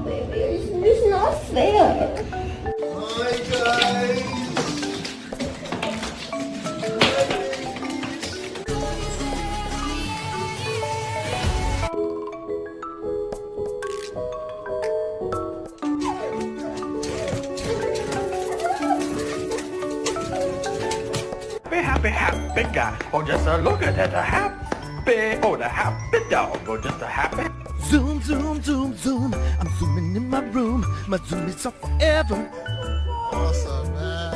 baby. It's not fair. Hi guys. Happy, happy guy. Oh, just a look at that happy. Oh, the happy dog. Oh, just a happy. Zoom, zoom, zoom, zoom. I'm zooming in my room. My zoom is off forever. Awesome, man.